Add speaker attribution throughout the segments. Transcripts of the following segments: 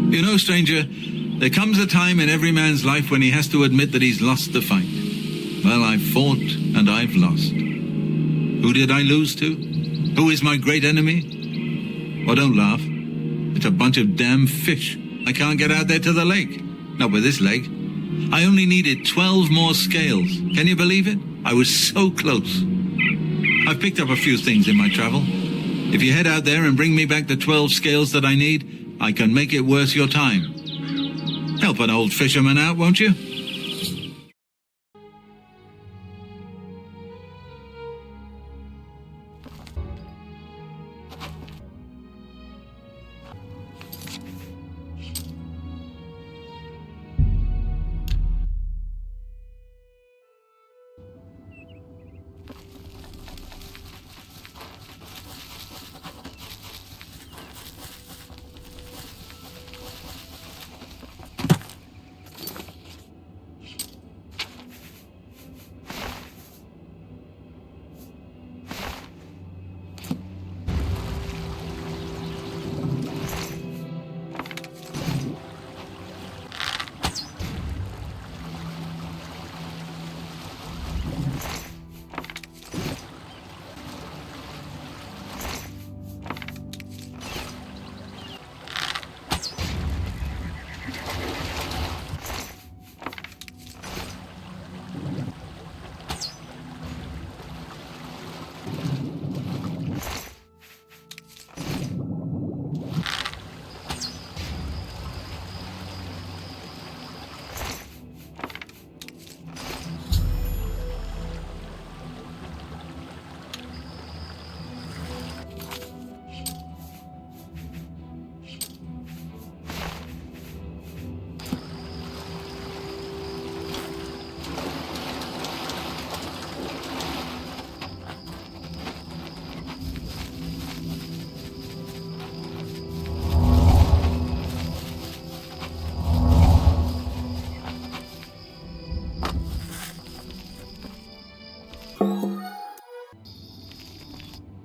Speaker 1: You know, stranger, there comes a time in every man's life when he has to admit that he's lost the fight. Well, I've fought and I've lost. Who did I lose to? Who is my great enemy? Oh, don't laugh. It's a bunch of damn fish. I can't get out there to the lake. Not with this leg. I only needed 12 more scales. Can you believe it? I was so close. I've picked up a few things in my travel. If you head out there and bring me back the 12 scales that I need, I can make it worth your time. Help an old fisherman out, won't you?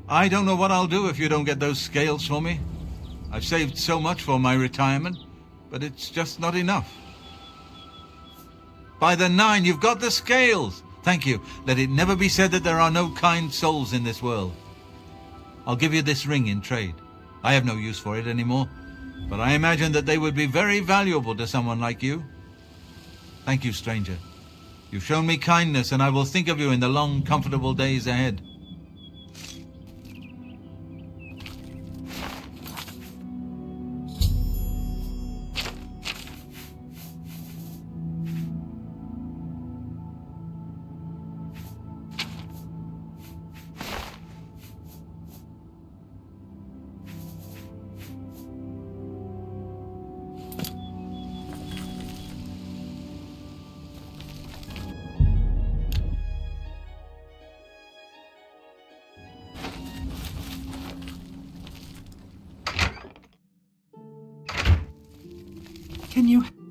Speaker 1: I don't know what I'll do if you don't get those scales for me. I've saved so much for my retirement, but it's just not enough. By the 9, you've got the scales! Thank you. Let it never be said that there are no kind souls in this world. I'll give you this ring in trade. I have no use for it anymore, but I imagine that they would be very valuable to someone like you. Thank you, stranger. You've shown me kindness, and I will think of you in the long, comfortable days ahead.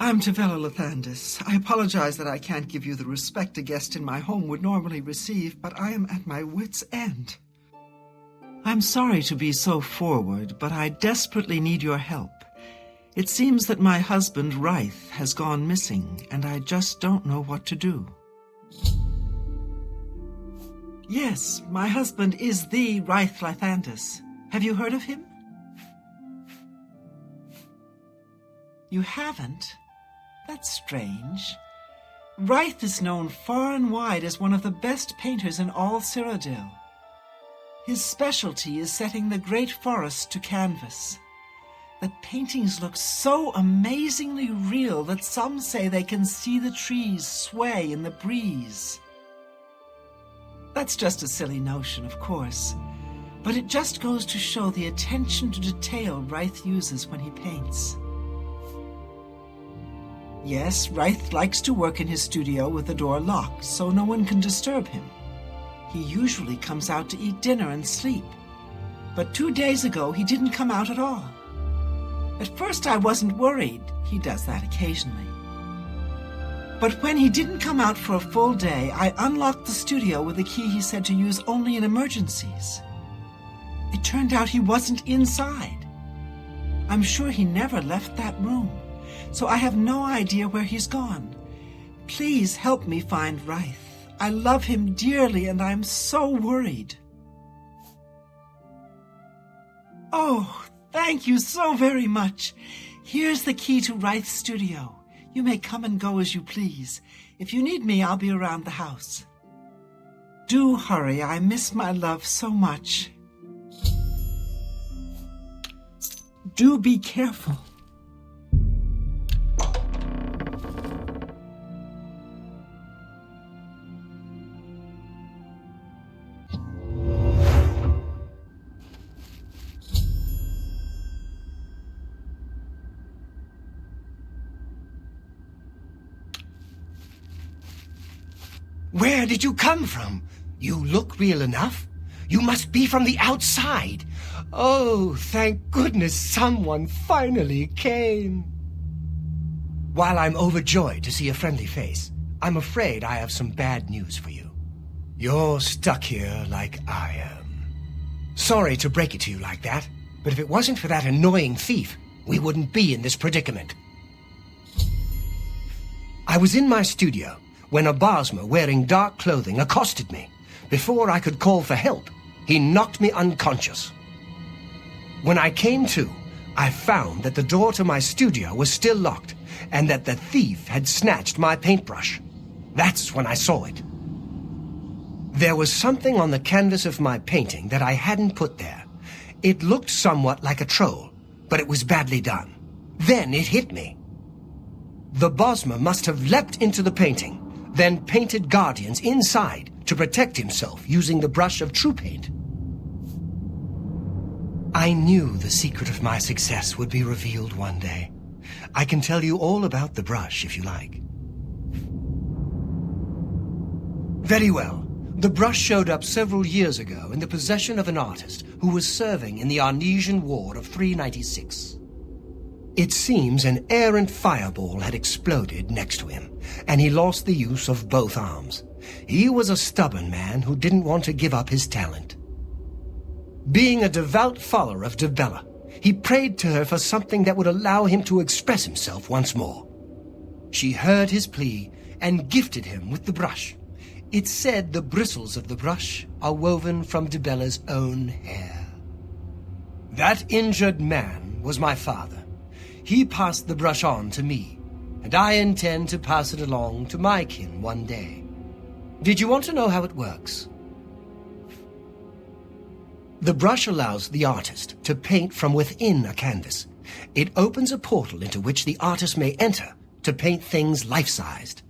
Speaker 2: I'm Tavella Lathandis. I apologize that I can't give you the respect a guest in my home would normally receive, but I am at my wit's end. I'm sorry to be so forward, but I desperately need your help. It seems that my husband, Ryth, has gone missing, and I just don't know what to do. Yes, my husband is the Ryth Lathandis. Have you heard of him? You haven't? That's strange. Ryth is known far and wide as one of the best painters in all Cyrodiil. His specialty is setting the great forests to canvas. The paintings look so amazingly real that some say they can see the trees sway in the breeze. That's just a silly notion, of course, but it just goes to show the attention to detail Ryth uses when he paints. Yes, Ryth likes to work in his studio with the door locked, so no one can disturb him. He usually comes out to eat dinner and sleep. But 2 days ago, he didn't come out at all. At first, I wasn't worried. He does that occasionally. But when he didn't come out for a full day, I unlocked the studio with a key he said to use only in emergencies. It turned out he wasn't inside. I'm sure he never left that room, so I have no idea where he's gone. Please help me find Ryth. I love him dearly, and I'm so worried. Oh, thank you so very much. Here's the key to Ryth's studio. You may come and go as you please. If you need me, I'll be around the house. Do hurry. I miss my love so much. Do be careful.
Speaker 3: Where did you come from? You look real enough. You must be from the outside. Oh, thank goodness someone finally came. While I'm overjoyed to see a friendly face, I'm afraid I have some bad news for you. You're stuck here like I am. Sorry to break it to you like that, but if it wasn't for that annoying thief, we wouldn't be in this predicament. I was in my studio when a Bosmer wearing dark clothing accosted me. Before I could call for help, he knocked me unconscious. When I came to, I found that the door to my studio was still locked, and that the thief had snatched my paintbrush. That's when I saw it. There was something on the canvas of my painting that I hadn't put there. It looked somewhat like a troll, but it was badly done. Then it hit me. The Bosmer must have leapt into the painting, then painted guardians inside to protect himself using the brush of true paint. I knew the secret of my success would be revealed one day. I can tell you all about the brush if you like. Very well. The brush showed up several years ago in the possession of an artist who was serving in the Arnesian War of 396. It seems an errant fireball had exploded next to him, and he lost the use of both arms. He was a stubborn man who didn't want to give up his talent. Being a devout follower of Dibella, he prayed to her for something that would allow him to express himself once more. She heard his plea and gifted him with the brush. It's said the bristles of the brush are woven from Dibella's own hair. That injured man was my father. He passed the brush on to me, and I intend to pass it along to my kin one day. Did you want to know how it works? The brush allows the artist to paint from within a canvas. It opens a portal into which the artist may enter to paint things life-sized.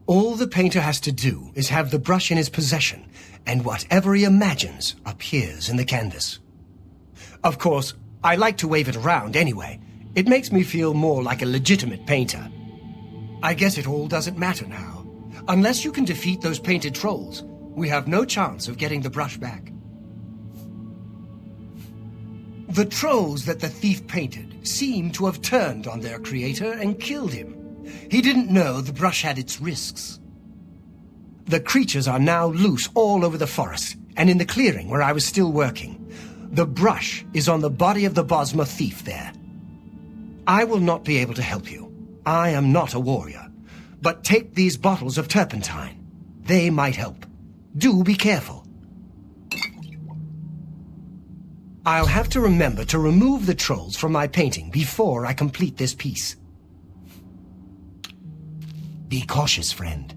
Speaker 3: All the painter has to do is have the brush in his possession, and whatever he imagines appears in the canvas. Of course, I like to wave it around anyway. It makes me feel more like a legitimate painter. I guess it all doesn't matter now. Unless you can defeat those painted trolls, we have no chance of getting the brush back. The trolls that the thief painted seem to have turned on their creator and killed him. He didn't know the brush had its risks. The creatures are now loose all over the forest, and in the clearing where I was still working. The brush is on the body of the Bosmer thief there. I will not be able to help you. I am not a warrior. But take these bottles of turpentine. They might help. Do be careful. I'll have to remember to remove the trolls from my painting before I complete this piece. Be cautious, friend.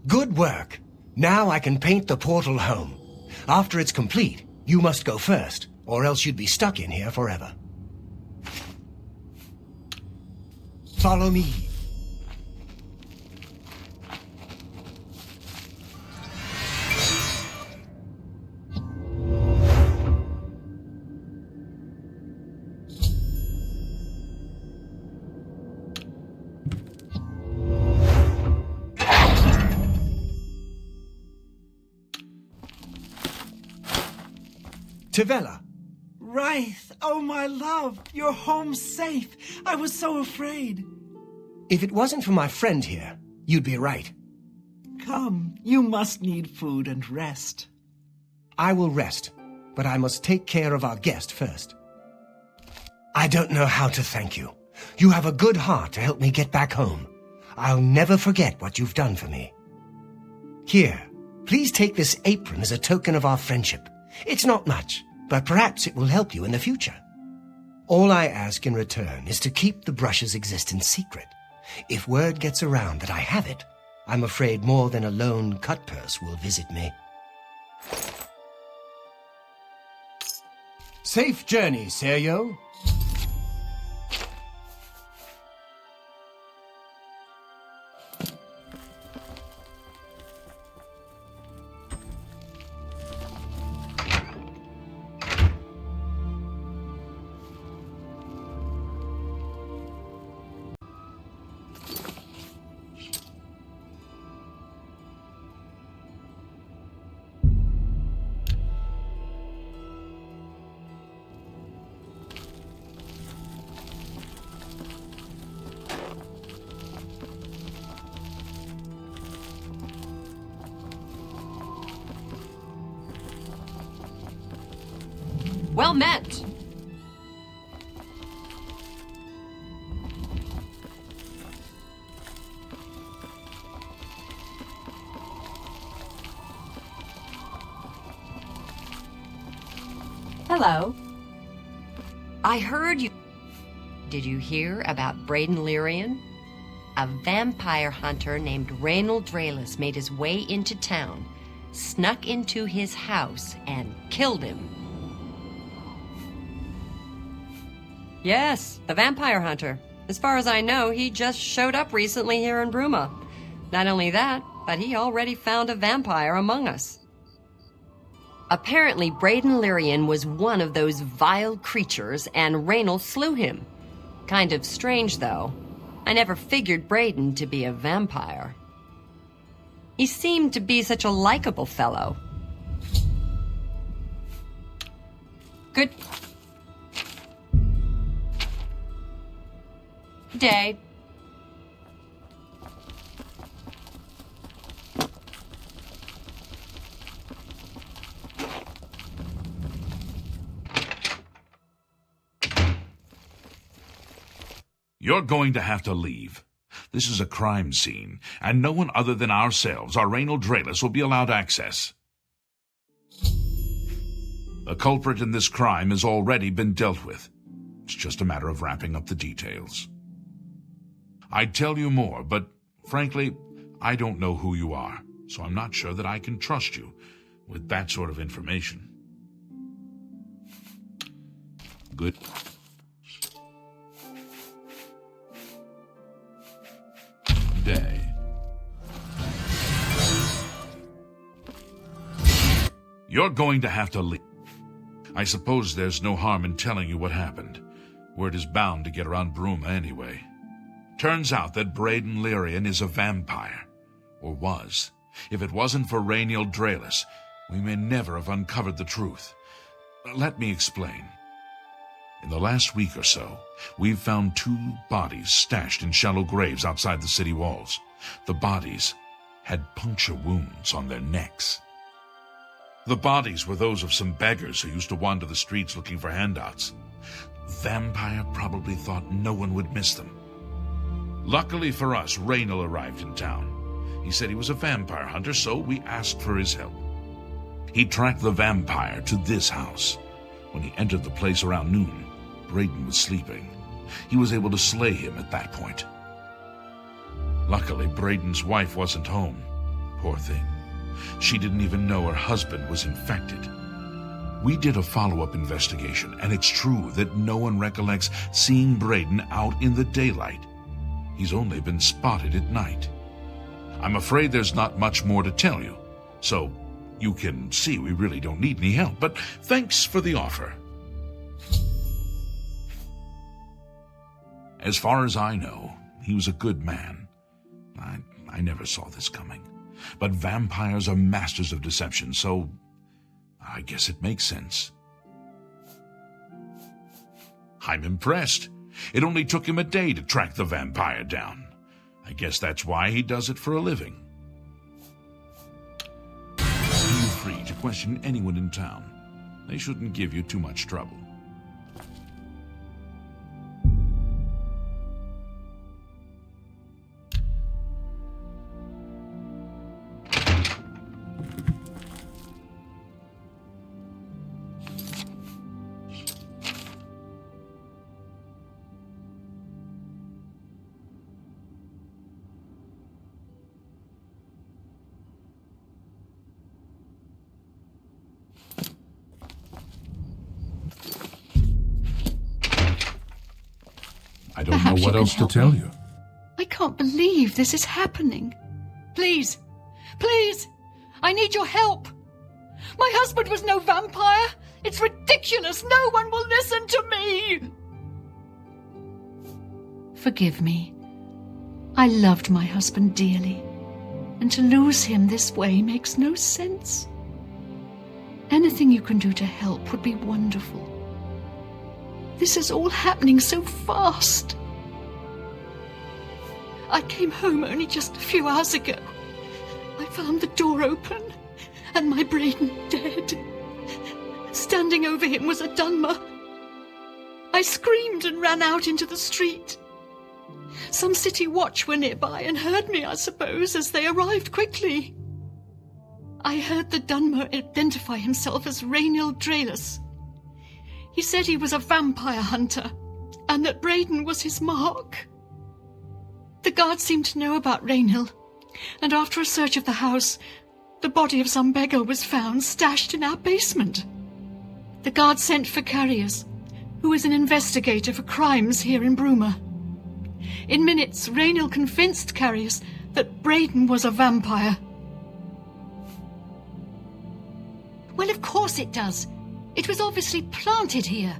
Speaker 3: Good work. Now I can paint the portal home. After it's complete, you must go first, or else you'd be stuck in here forever. Follow me. Tavella.
Speaker 2: Wraith, oh my love, you're home safe. I was so afraid.
Speaker 3: If it wasn't for my friend here, you'd be right.
Speaker 2: Come, you must need food and rest.
Speaker 3: I will rest, but I must take care of our guest first. I don't know how to thank you. You have a good heart to help me get back home. I'll never forget what you've done for me. Here, please take this apron as a token of our friendship. It's not much, but perhaps it will help you in the future. All I ask in return is to keep the brush's existence secret. If word gets around that I have it, I'm afraid more than a lone cutpurse will visit me. Safe journey, Seryo.
Speaker 4: Well met. Hello. I heard you. Did you hear about Braden Lyrian? A vampire hunter named Reynold Draelis made his way into town, snuck into his house, and killed him. Yes, the vampire hunter. As far as I know, he just showed up recently here in Bruma. Not only that, but he already found a vampire among us. Apparently, Braden Lyrian was one of those vile creatures, and Reynold slew him. Kind of strange, though. I never figured Braden to be a vampire. He seemed to be such a likable fellow. Good day.
Speaker 5: You're going to have to leave. This is a crime scene, and no one other than ourselves, our Reynold Draelis, will be allowed access. The culprit in this crime has already been dealt with. It's just a matter of wrapping up the details. I'd tell you more, but frankly, I don't know who you are. so I'm not sure that I can trust you with that sort of information. Good. Day. You're going to have to leave. I suppose there's no harm in telling you what happened. Word is bound to get around Bruma anyway. Turns out that Braden Lyrian is a vampire. Or was. If it wasn't for Rainiel Draelis, we may never have uncovered the truth. Let me explain. In the last week or so, we've found 2 bodies stashed in shallow graves outside the city walls. The bodies had puncture wounds on their necks. The bodies were those of some beggars who used to wander the streets looking for handouts. Vampire probably thought no one would miss them. Luckily for us, Rainiel arrived in town. He said he was a vampire hunter, so we asked for his help. He tracked the vampire to this house. When he entered the place around noon, Braden was sleeping. He was able to slay him at that point. Luckily, Braden's wife wasn't home. Poor thing. She didn't even know her husband was infected. We did a follow-up investigation, and it's true that no one recollects seeing Braden out in the daylight. He's only been spotted at night. I'm afraid there's not much more to tell you, so you can see we really don't need any help, but thanks for the offer. As far as I know, he was a good man. I never saw this coming. But vampires are masters of deception, so I guess it makes sense. I'm impressed. It only took him a day to track the vampire down. I guess that's why he does it for a living. Feel free to question anyone in town. They shouldn't give you too much trouble. I don't know what else to tell you.
Speaker 6: I can't believe this is happening. Please, please, I need your help. My husband was no vampire. It's ridiculous. No one will listen to me. Forgive me. I loved my husband dearly, and to lose him this way makes no sense. Anything you can do to help would be wonderful. This is all happening so fast. I came home only just a few hours ago. I found the door open and my Braden dead. Standing over him was a Dunmer. I screamed and ran out into the street. Some city watch were nearby and heard me, I suppose, as they arrived quickly. I heard the Dunmer identify himself as Rainiel Draelis. He said he was a vampire hunter, and that Braden was his mark. The guards seemed to know about Rainiel, and after a search of the house, the body of some beggar was found stashed in our basement. The guards sent for Carriers, who is an investigator for crimes here in Bruma. In minutes, Rainiel convinced Carriers that Braden was a vampire.
Speaker 7: Well, of course it does. It was obviously planted here.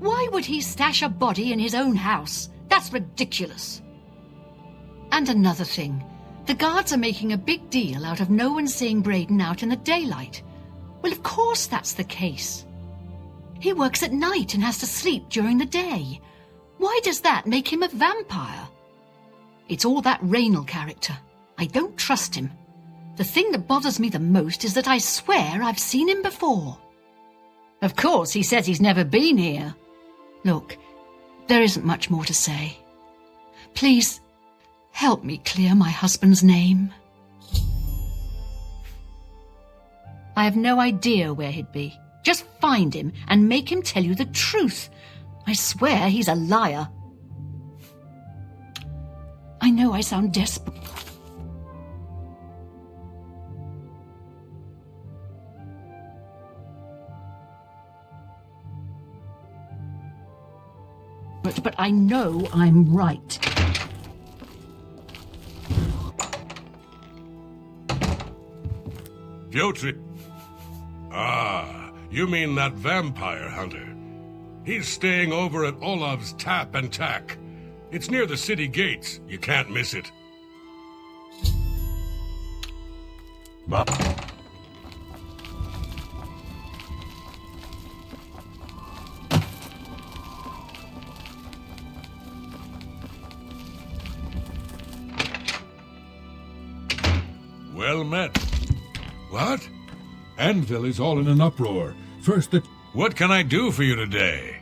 Speaker 7: Why would he stash a body in his own house? That's ridiculous. And another thing. The guards are making a big deal out of no one seeing Braden out in the daylight. Well, of course that's the case. He works at night and has to sleep during the day. Why does that make him a vampire? It's all that Rainiel character. I don't trust him. The thing that bothers me the most is that I swear I've seen him before. Of course, he says he's never been here. Look, there isn't much more to say. Please, help me clear my husband's name. I have no idea where he'd be. Just find him and make him tell you the truth. I swear he's a liar. I know I sound desperate. but I know I'm right.
Speaker 8: Piotr. Ah, you mean that vampire hunter. He's staying over at Olav's Tap and Tack. It's near the city gates. You can't miss it. Well met. What?
Speaker 9: Anvil is all in an uproar. First the...
Speaker 8: What can I do for you today?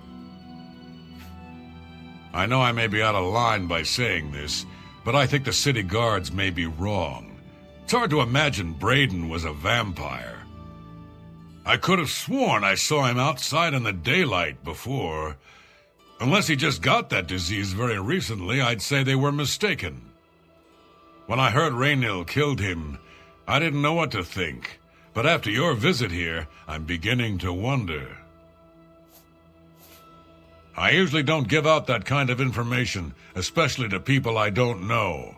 Speaker 8: I know I may be out of line by saying this, but I think the city guards may be wrong. It's hard to imagine Braden was a vampire. I could have sworn I saw him outside in the daylight before. Unless he just got that disease very recently, I'd say they were mistaken. When I heard Raynil killed him, I didn't know what to think. But after your visit here, I'm beginning to wonder. I usually don't give out that kind of information, especially to people I don't know.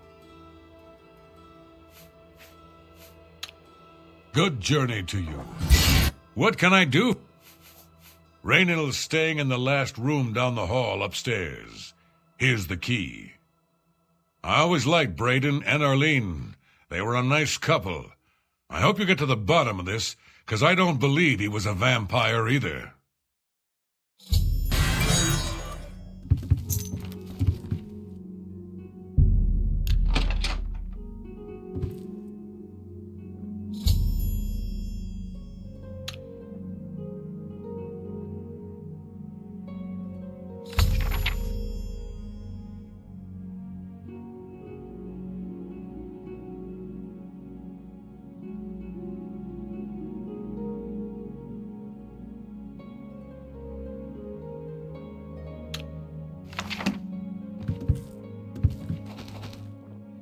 Speaker 8: Good journey to you. What can I do? Raynil's staying in the last room down the hall upstairs. Here's the key. I always liked Braden and Arlene. They were a nice couple. I hope you get to the bottom of this, because I don't believe he was a vampire either.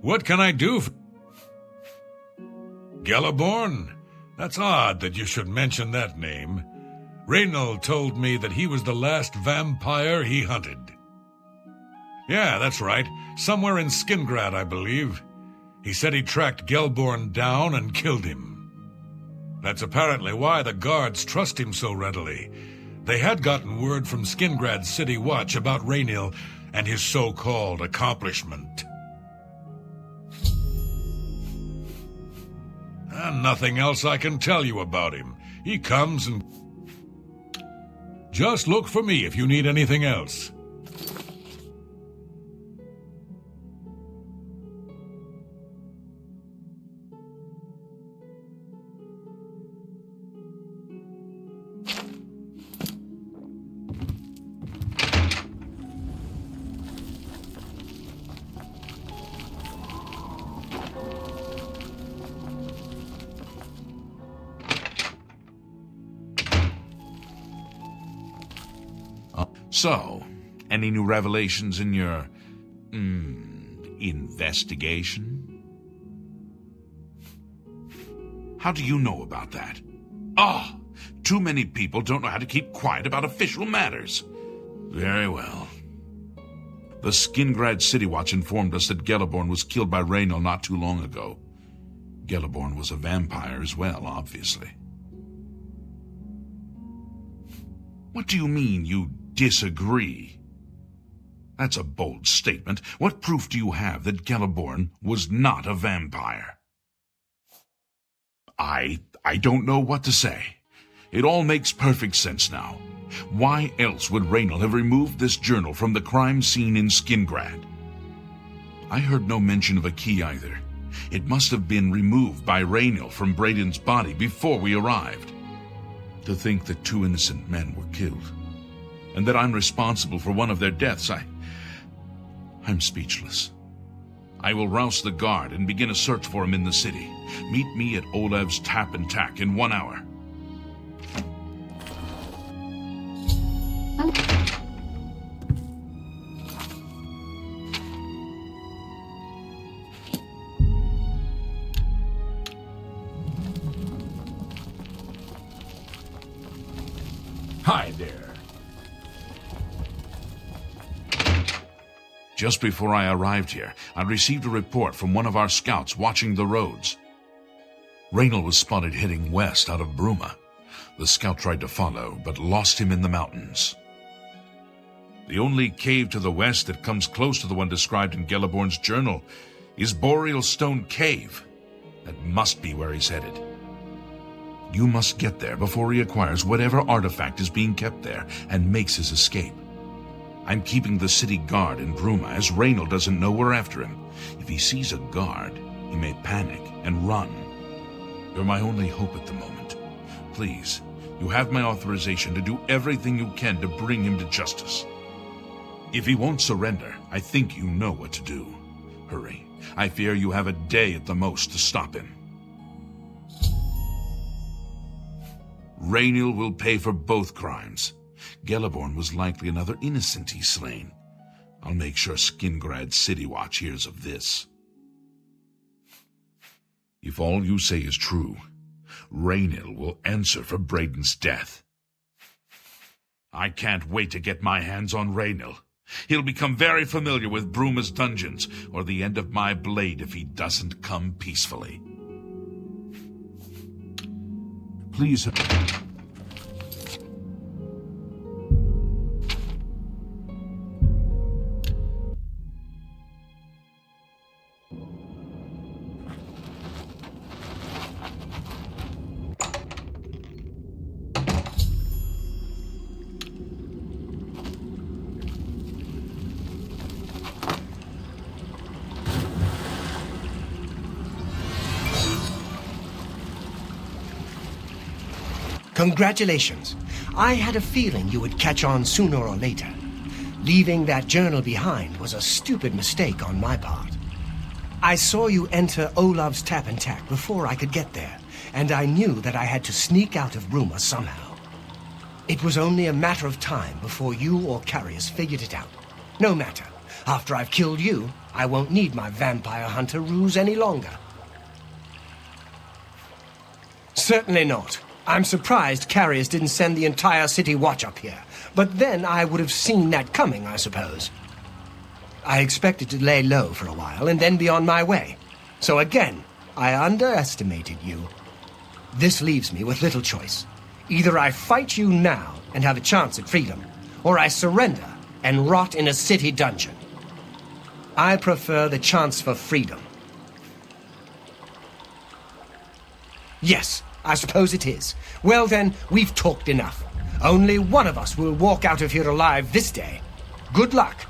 Speaker 8: What can I do for... Gelliborn? That's odd that you should mention that name. Raynil told me that he was the last vampire he hunted. Yeah, that's right. Somewhere in Skingrad, I believe. He said he tracked Gelborn down and killed him. That's apparently why the guards trust him so readily. They had gotten word from Skingrad's City Watch about Raynil and his so-called accomplishment. Nothing else I can tell you about him. He comes and... Just look for me if you need anything else.
Speaker 5: So, any new revelations in your, investigation? How do you know about that? Ah, too many people don't know how to keep quiet about official matters. Very well. The Skingrad City Watch informed us that Gelliborn was killed by Raynil not too long ago. Gelliborn was a vampire as well, obviously. What do you mean, you disagree? That's a bold statement. What proof do you have that Gelliborn was not a vampire? I don't know what to say. It all makes perfect sense now. Why else would Raynil have removed this journal from the crime scene in Skingrad? I heard no mention of a key either. It must have been removed by Raynil from Braden's body before we arrived. To think that 2 innocent men were killed, and that I'm responsible for one of their deaths, I'm speechless. I will rouse the guard and begin a search for him in the city. Meet me at Olav's Tap and Tack in 1 hour.
Speaker 9: Hi there.
Speaker 5: Just before I arrived here, I received a report from one of our scouts watching the roads. Raynal was spotted heading west out of Bruma. The scout tried to follow, but lost him in the mountains. The only cave to the west that comes close to the one described in Gelliborn's journal is Boreal Stone Cave. That must be where he's headed. You must get there before he acquires whatever artifact is being kept there and makes his escape. I'm keeping the city guard in Bruma, as Raynal doesn't know we're after him. If he sees a guard, he may panic and run. You're my only hope at the moment. Please, you have my authorization to do everything you can to bring him to justice. If he won't surrender, I think you know what to do. Hurry. I fear you have a day at the most to stop him. Raynal will pay for both crimes. Gelliborn was likely another innocent he's slain. I'll make sure Skingrad City Watch hears of this. If all you say is true, Raynal will answer for Braden's death. I can't wait to get my hands on Raynal. He'll become very familiar with Bruma's dungeons, or the end of my blade if he doesn't come peacefully. Please...
Speaker 3: Congratulations. I had a feeling you would catch on sooner or later. Leaving that journal behind was a stupid mistake on my part. I saw you enter Olav's Tap and Tack before I could get there, and I knew that I had to sneak out of Bruma somehow. It was only a matter of time before you or Carius figured it out. No matter. After I've killed you, I won't need my vampire hunter ruse any longer. Certainly not. I'm surprised Carius didn't send the entire city watch up here, but then I would have seen that coming, I suppose. I expected to lay low for a while and then be on my way. So again, I underestimated you. This leaves me with little choice. Either I fight you now and have a chance at freedom, or I surrender and rot in a city dungeon. I prefer the chance for freedom. Yes, I suppose it is. Well then, we've talked enough. Only one of us will walk out of here alive this day. Good luck.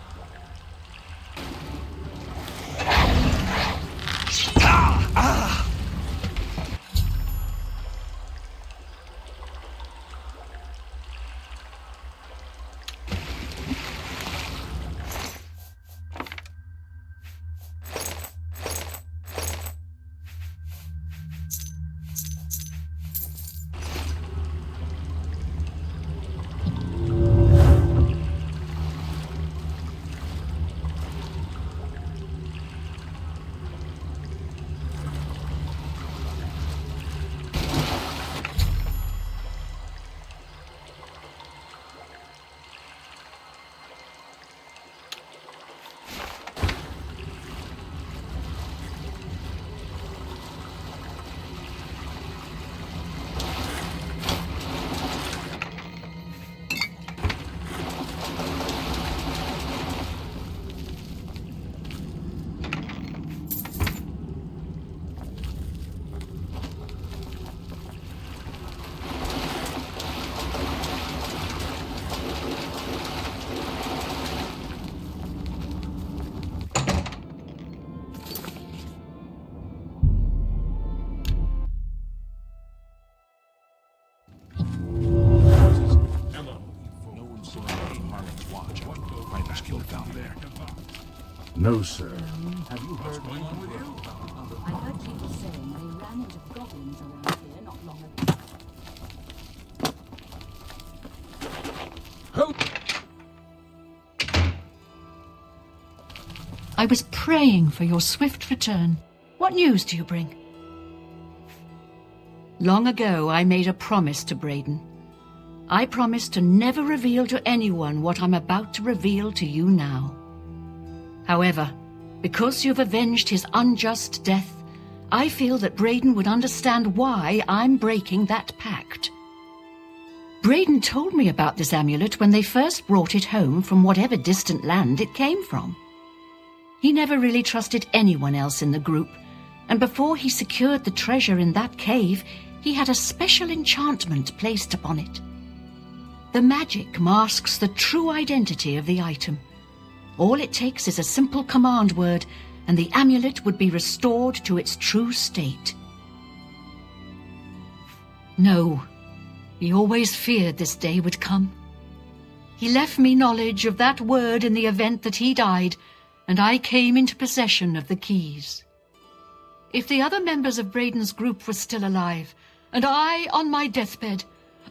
Speaker 9: No, sir.
Speaker 10: Have you heard what's going on with you? I heard people saying they ran into goblins around here not long ago.
Speaker 9: Help!
Speaker 7: I was praying for your swift return. What news do you bring? Long ago, I made a promise to Braden. I promised to never reveal to anyone what I'm about to reveal to you now. However, because you've avenged his unjust death, I feel that Braden would understand why I'm breaking that pact. Braden told me about this amulet when they first brought it home from whatever distant land it came from. He never really trusted anyone else in the group, and before he secured the treasure in that cave, he had a special enchantment placed upon it. The magic masks the true identity of the item. All it takes is a simple command word, and the amulet would be restored to its true state. No, he always feared this day would come. He left me knowledge of that word in the event that he died, and I came into possession of the keys. If the other members of Braden's group were still alive, and I on my deathbed,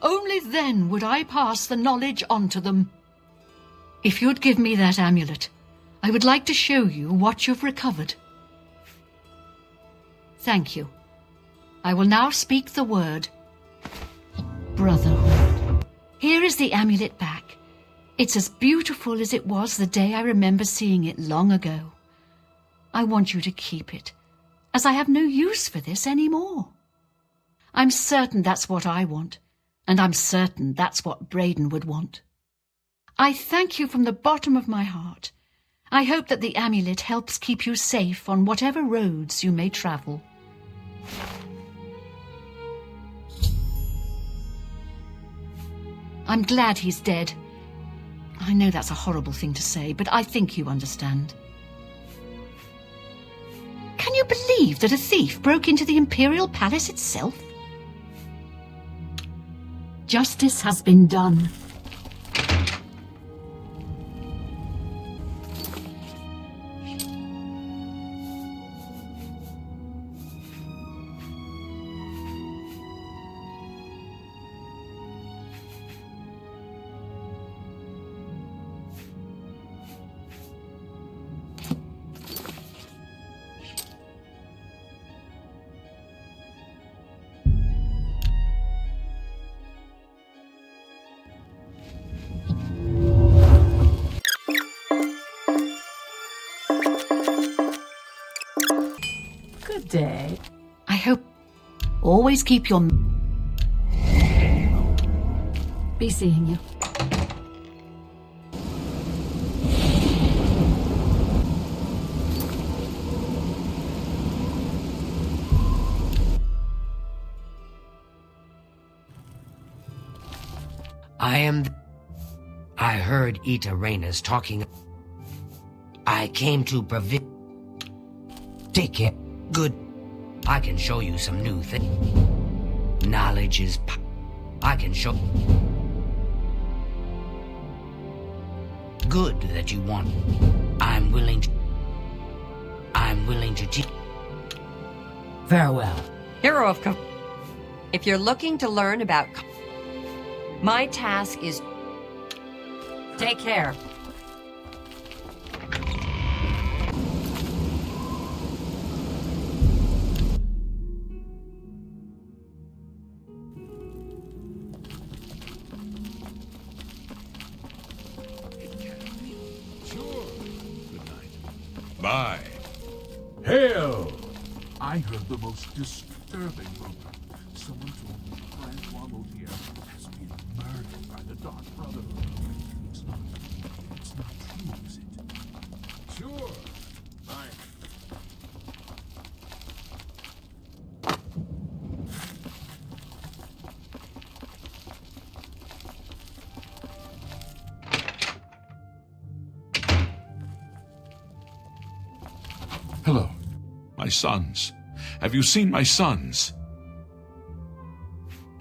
Speaker 7: only then would I pass the knowledge on to them. If you'd give me that amulet, I would like to show you what you've recovered. Thank you. I will now speak the word. Brotherhood. Here is the amulet back. It's as beautiful as it was the day I remember seeing it long ago. I want you to keep it, as I have no use for this anymore. I'm certain that's what I want, and I'm certain that's what Braden would want. I thank you from the bottom of my heart. I hope that the amulet helps keep you safe on whatever roads you may travel. I'm glad he's dead. I know that's a horrible thing to say, but I think you understand. Can you believe that a thief broke into the Imperial Palace itself? Justice has been done.
Speaker 10: Good day.
Speaker 7: I hope. Always keep your.
Speaker 10: Be seeing you.
Speaker 11: I heard Eta Rhaenys talking. I came to Take care. Good. I can show you some new things. Knowledge is I can show. Good that you want. I'm willing to teach. Farewell.
Speaker 4: Hero of If you're looking to learn about my task is take care.
Speaker 8: Bye.
Speaker 9: Hail! I heard the most disturbing rumor. Someone told me Francois Lautier has been murdered by the Dark Brotherhood. It's not true, is it? Sure.
Speaker 5: Hello. My sons. Have you seen my sons?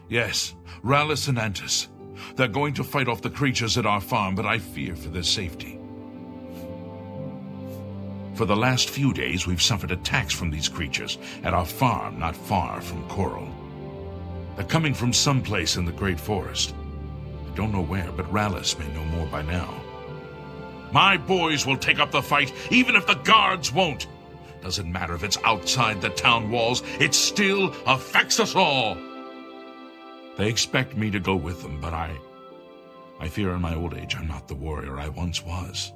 Speaker 5: Yes, Rallis and Antis. They're going to fight off the creatures at our farm, but I fear for their safety. For the last few days, we've suffered attacks from these creatures at our farm not far from Coral. They're coming from someplace in the Great Forest. I don't know where, but Rallis may know more by now. My boys will take up the fight, even if the guards won't. Doesn't matter if it's outside the town walls, it still affects us all. They expect me to go with them, but I fear in my old age I'm not the warrior I once was.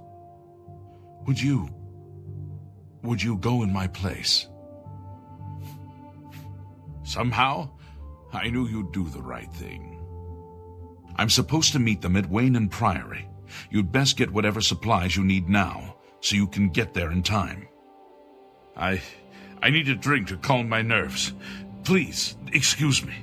Speaker 5: Would you would you go in my place? Somehow, I knew you'd do the right thing. I'm supposed to meet them at Wayne and Priory. You'd best get whatever supplies you need now, so you can get there in time. I need a drink to calm my nerves. Please, excuse me.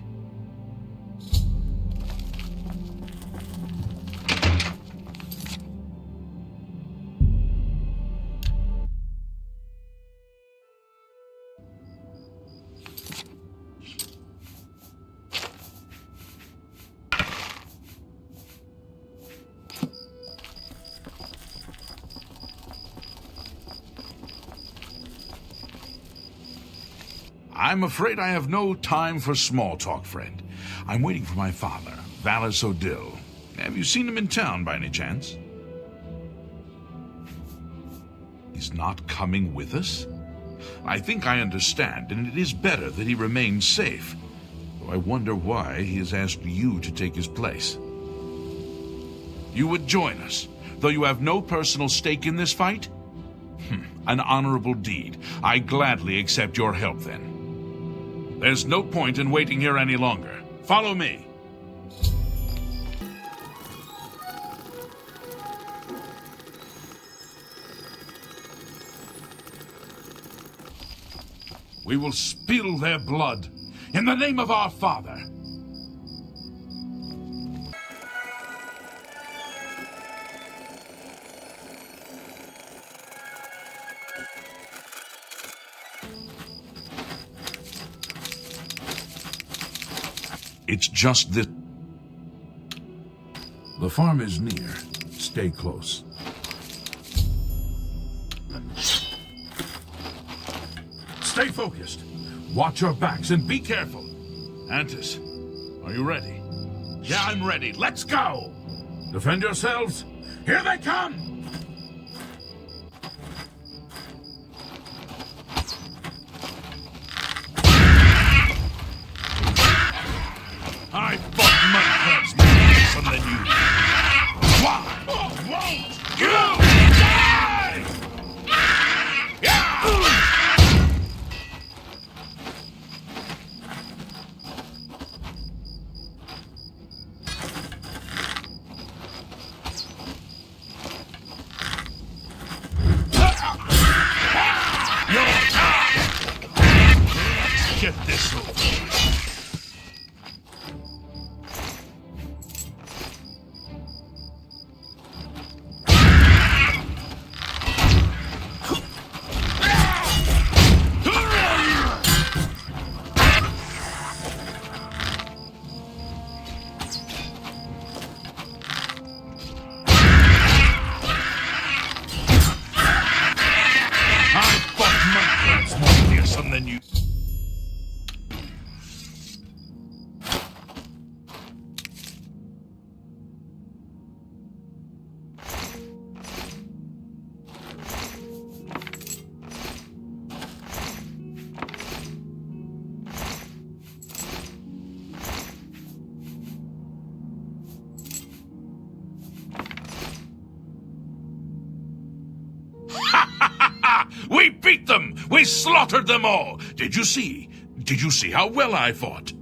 Speaker 5: I'm afraid I have no time for small talk, friend. I'm waiting for my father, Valis Odil. Have you seen him in town by any chance? He's not coming with us? I think I understand, and it is better that he remains safe. Though I wonder why he has asked you to take his place. You would join us, though you have no personal stake in this fight? An honorable deed. I gladly accept your help, then. There's no point in waiting here any longer. Follow me. We will spill their blood in the name of our Father. It's just this.
Speaker 9: The farm is near. Stay close.
Speaker 5: Stay focused. Watch your backs and be careful. Antis, are you ready? Yeah, I'm ready. Let's go! Defend yourselves. Here they come! I fought mudcrabs more awesome than you. Why won't you die? Let's get this over. Than you. We beat them! We slaughtered them all! Did you see? Did you see how well I fought?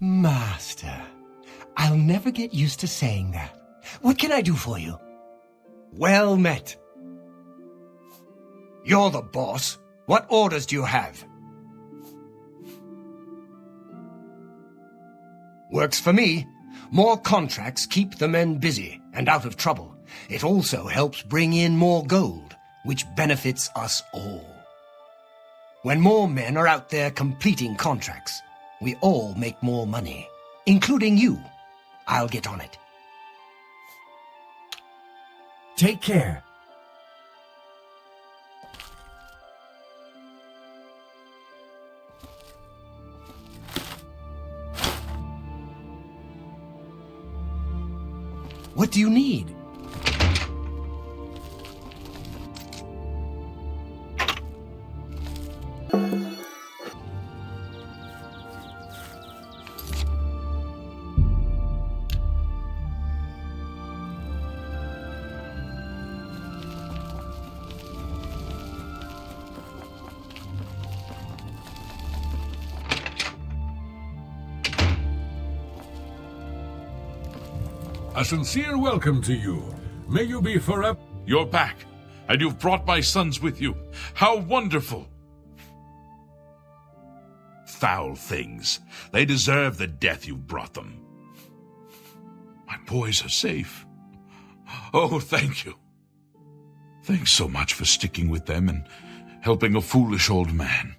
Speaker 3: Master, I'll never get used to saying that. What can I do for you? Well met. You're the boss. What orders do you have? Works for me. More contracts keep the men busy and out of trouble. It also helps bring in more gold, which benefits us all. When more men are out there completing contracts, we all make more money, including you. I'll get on it. Take care. What do you need?
Speaker 8: A sincere welcome to you. May you be forever...
Speaker 5: You're back, and you've brought my sons with you. How wonderful! Foul things. They deserve the death you've brought them. My boys are safe. Oh, thank you. Thanks so much for sticking with them and helping a foolish old man.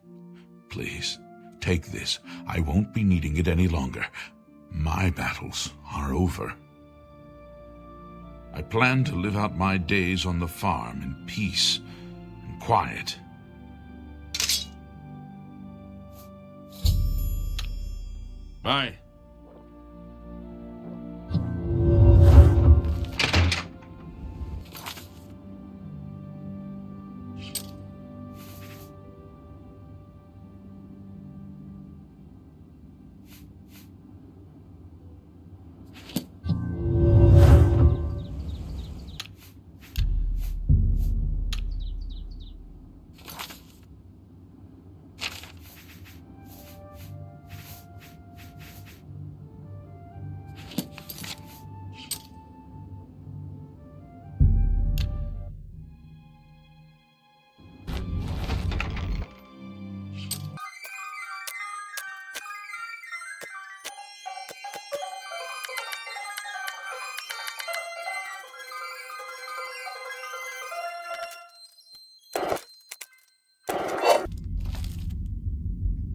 Speaker 5: Please, take this. I won't be needing it any longer. My battles are over. I plan to live out my days on the farm in peace and quiet. Bye.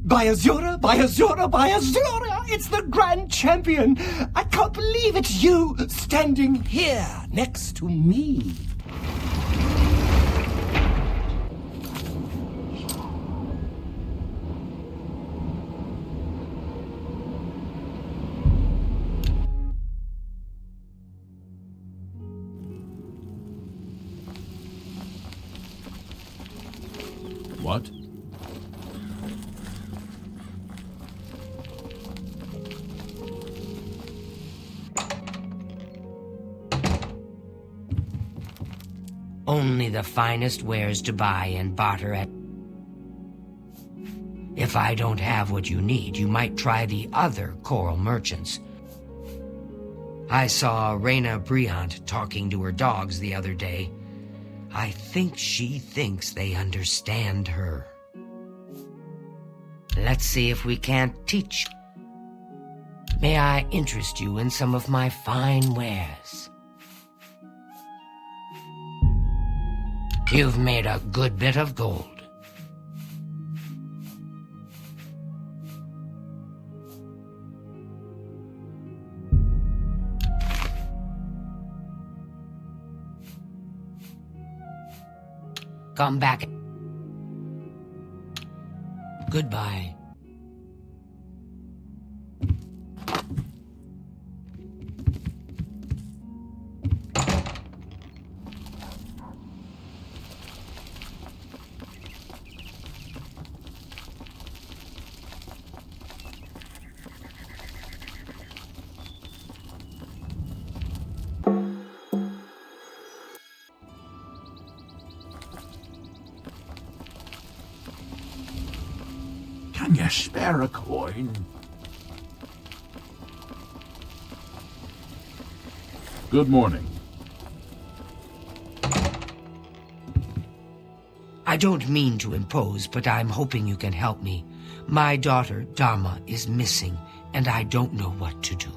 Speaker 3: By Azura, by Azura, by Azura! It's the Grand Champion! I can't believe it's you standing here next to me.
Speaker 9: What?
Speaker 11: Only the finest wares to buy and barter at. If I don't have what you need, you might try the other coral merchants. I saw Reyna Briant talking to her dogs the other day. I think she thinks they understand her. Let's see if we can't teach. May I interest you in some of my fine wares? You've made a good bit of gold. Come back. Goodbye.
Speaker 9: Can you spare a coin? Good morning.
Speaker 11: I don't mean to impose, but I'm hoping you can help me. My daughter, Dharma, is missing, and I don't know what to do.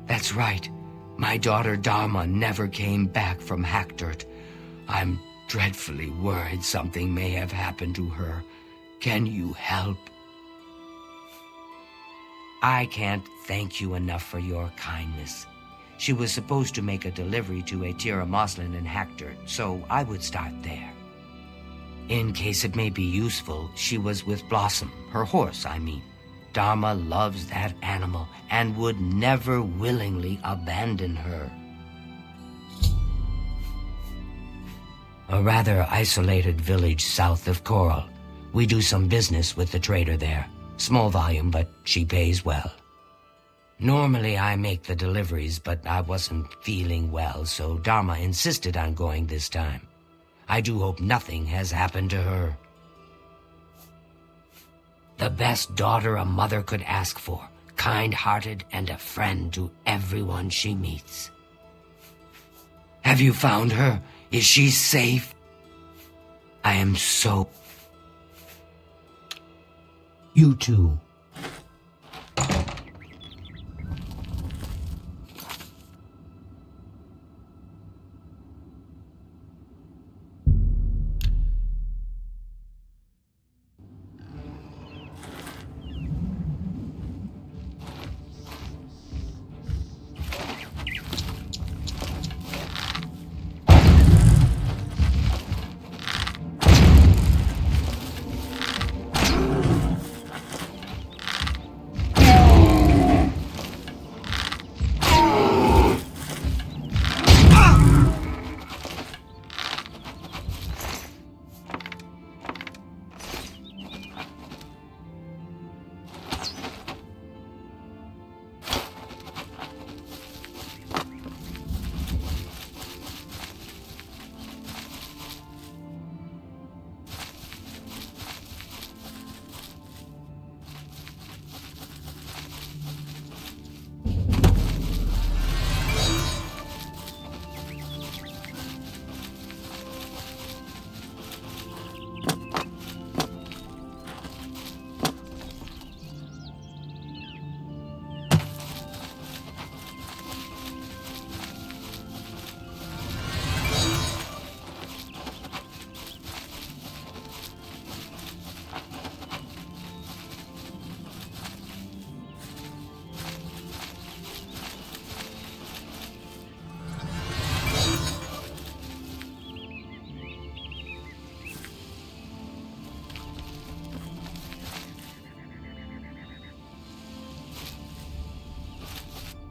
Speaker 11: That's right. My daughter, Dharma, never came back from Hackdirt. I'm dreadfully worried something may have happened to her. Can you help? I can't thank you enough for your kindness. She was supposed to make a delivery to Atira Moslin in Hackdirt, so I would start there. In case it may be useful, she was with Blossom, her horse, I mean. Dharma loves that animal and would never willingly abandon her. A rather isolated village south of Coral. We do some business with the trader there. Small volume, but she pays well. Normally I make the deliveries, but I wasn't feeling well, so Dharma insisted on going this time. I do hope nothing has happened to her. The best daughter a mother could ask for, kind-hearted and a friend to everyone she meets. Have you found her? Is she safe? I am so... You too.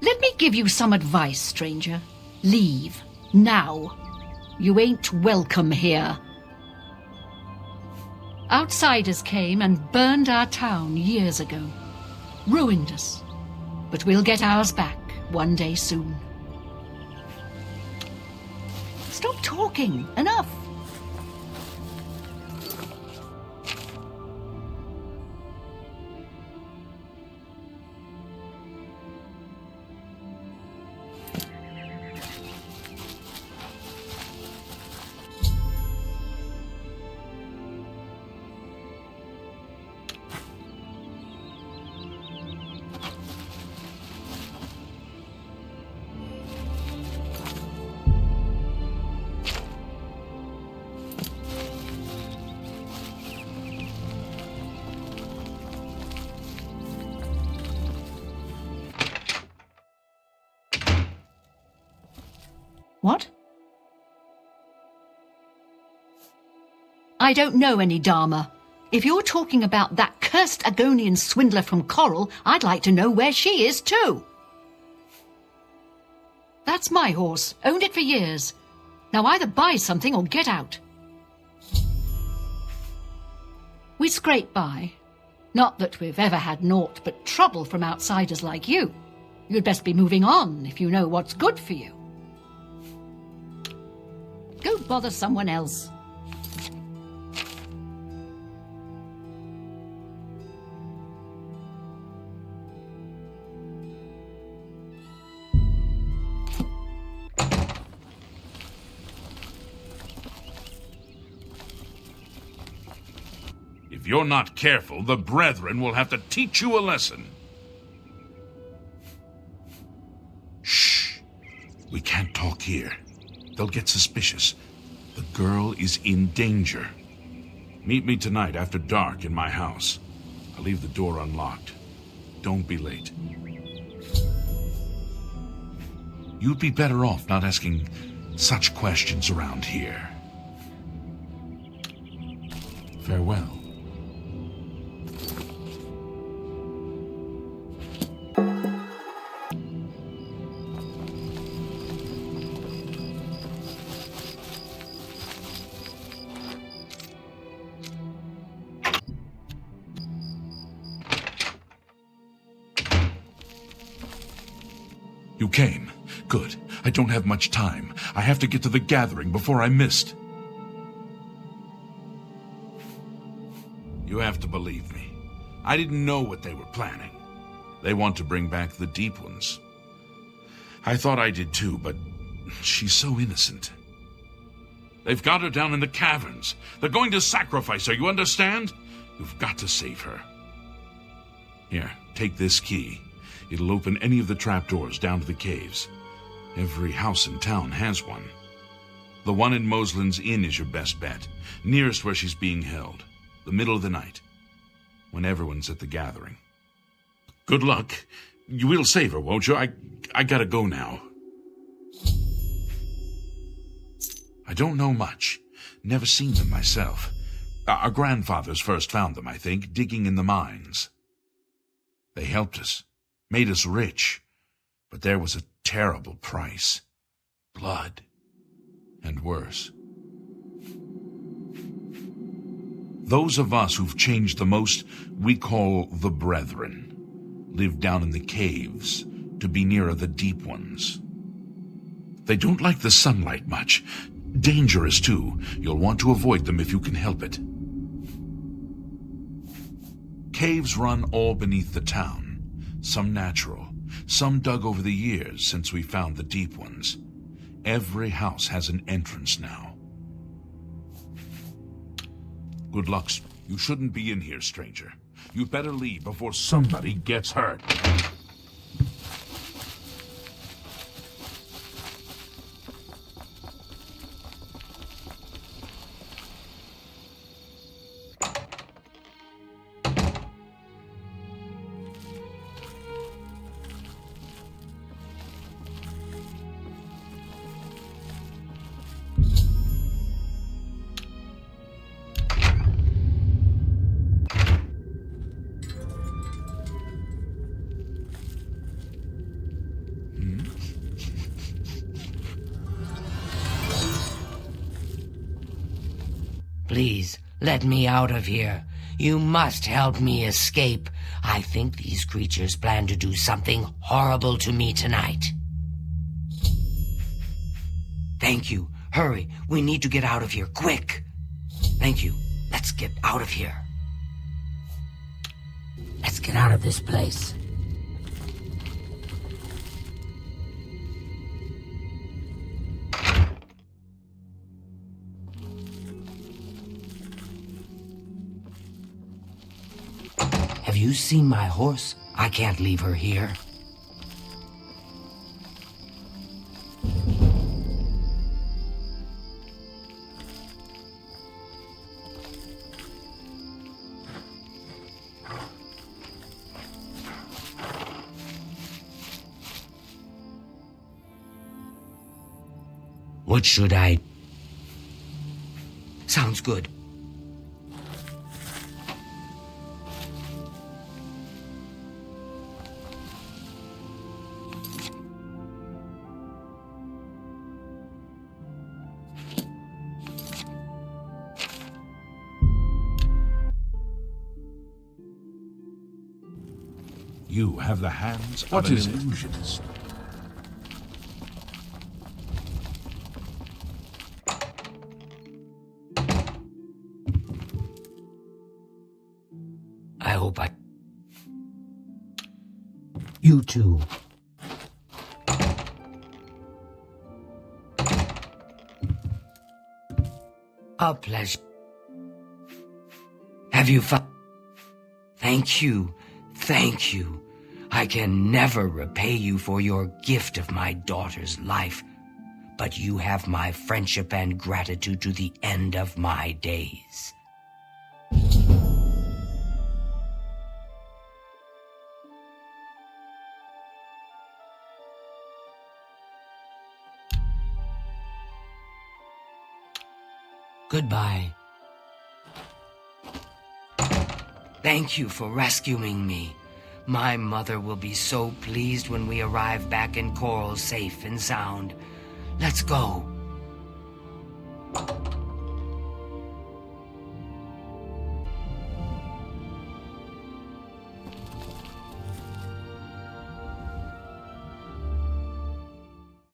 Speaker 7: Let me give you some advice, stranger. Leave. Now. You ain't welcome here. Outsiders came and burned our town years ago. Ruined us. But we'll get ours back one day soon. Stop talking. Enough. What? I don't know any Dharma. If you're talking about that cursed Agonian swindler from Coral, I'd like to know where she is too. That's my horse. Owned it for years. Now either buy something or get out. We scrape by. Not that we've ever had naught but trouble from outsiders like you. You'd best be moving on if you know what's good for you. Go bother someone else.
Speaker 5: If you're not careful, the brethren will have to teach you a lesson. Shh. We can't talk here. They'll get suspicious. The girl is in danger. Meet me tonight after dark in my house. I'll leave the door unlocked. Don't be late. You'd be better off not asking such questions around here. Farewell. You came. Good. I don't have much time. I have to get to the gathering before I missed. You have to believe me. I didn't know what they were planning. They want to bring back the Deep Ones. I thought I did too, but she's so innocent. They've got her down in the caverns. They're going to sacrifice her, you understand? You've got to save her. Here, take this key. It'll open any of the trapdoors down to the caves. Every house in town has one. The one in Moslin's Inn is your best bet, nearest where she's being held. The middle of the night, when everyone's at the gathering. Good luck. You will save her, won't you? I gotta go now. I don't know much. Never seen them myself. Our grandfathers first found them, I think, digging in the mines. They helped us, made us rich, but there was a terrible price. Blood. And worse. Those of us who've changed the most, we call the Brethren, live down in the caves to be nearer the Deep Ones. They don't like the sunlight much. Dangerous, too. You'll want to avoid them if you can help it. Caves run all beneath the town. Some natural, some dug over the years since we found the Deep Ones. Every house has an entrance now. Good luck. You shouldn't be in here, stranger. You'd better leave before somebody gets hurt.
Speaker 11: Please, let me out of here. You must help me escape. I think these creatures plan to do something horrible to me tonight. Thank you. Hurry. We need to get out of here, quick. Thank you. Let's get out of here. Let's get out of this place. Have you seen my horse? I can't leave her here. What should I... Sounds good.
Speaker 5: You have the hands of an illusionist.
Speaker 11: I hope I... You too. A pleasure. Have you found... Thank you. Thank you. I can never repay you for your gift of my daughter's life, but you have my friendship and gratitude to the end of my days. Goodbye. Thank you for rescuing me. My mother will be so pleased when we arrive back in Coral safe and sound. Let's go.